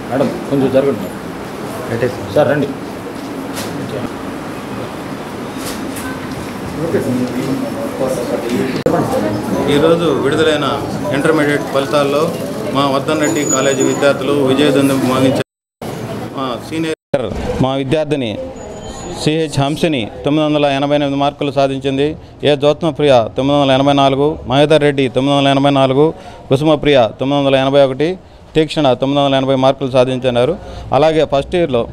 Madam కొంచెం జరగండి sir, రండి. ఈరోజు విడుదలైన ఇంటర్మీడియట్ ఫలితాల్లో మా వద్దన్రెడ్డి కాలేజీ విద్యార్థులు విజయదండం ముగించారు. సీనియర్ మా విద్యార్థిని సిహెచ్ హంసిని 988 మార్కులు సాధించింది. ఏ జ్యోత్స్నప్రియ 984, మహేదర్ రెడ్డి 984, కుసుమప్రియ 981, తీక్షణ 980 మార్కులు సాధించారు. అలాగే ఫస్ట్ ఇయర్లో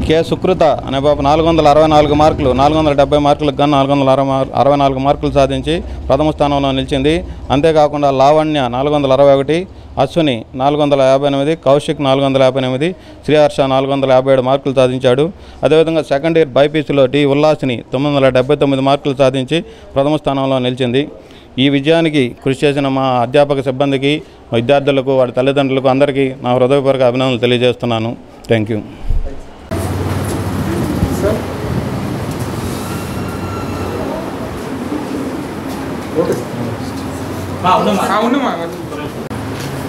కె సుకృత అనే బాబు 464 మార్కులు, 470 మార్కులకు గాను 464 మార్కులు సాధించి ప్రథమ స్థానంలో నిలిచింది. అంతేకాకుండా లావణ్య 461, అశ్విని 458, కౌశిక్ 458, శ్రీహర్ష 457 మార్కులు సాధించాడు. అదేవిధంగా సెకండ్ ఇయర్ బైపీసీలో డి ఉల్లాసిని 979 మార్కులు సాధించి ప్రథమ స్థానంలో నిలిచింది. ఈ విజయానికి కృషి చేసిన మా అధ్యాపక సిబ్బందికి, విద్యార్థులకు, వారి తల్లిదండ్రులకు అందరికీ నా హృదయపూర్వక అభినందనలు తెలియజేస్తున్నాను. Thank you.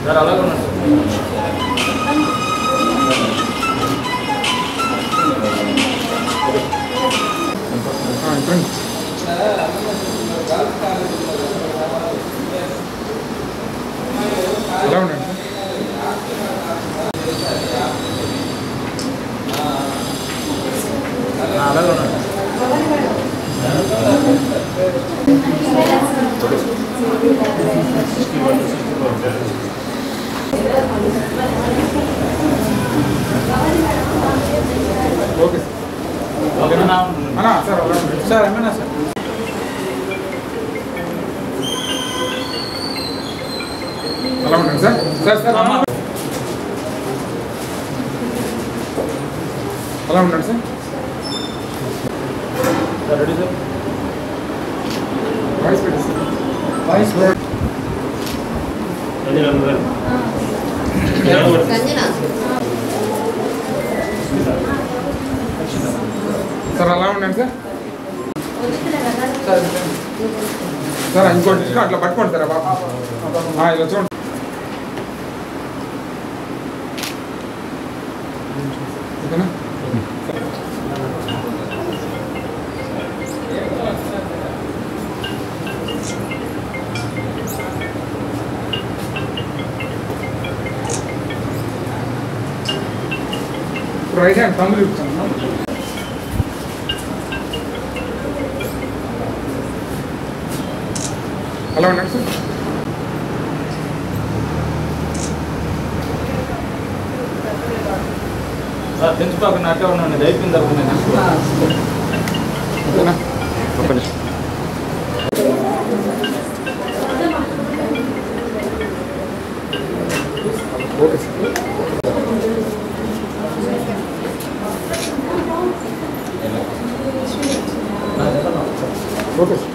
సార్ అలాగే ఉన్నాడు. ఎలా ఉండండి అలాగే ఉన్నాడు. ఓకే అన్నా సార్ అలా ఉండండి సార్. ఏమన్నా సార్ అలా ఉండండి సార్. సార్ సార్ అలా ఉండండి సార్. Ready sir. వాయిస్ పెట్టి సార్. వాయిస్ సార్ అలా ఉండండి సార్. సార్ ఇంకోటి అట్లా పట్టుకోండి సార్ బాబా. ఇలా చూడండి. ఓకేనా? రైట్ హ్యాండ్ తమ్ముడు చూపుతాను. అలా ఉన్నాడు సార్. సార్ తెంచుకోకుండా అట్టే ఉన్నాను. ఇది అయిపోయిన తర్వాత ఓకేనా? Okay sir. Okay sir.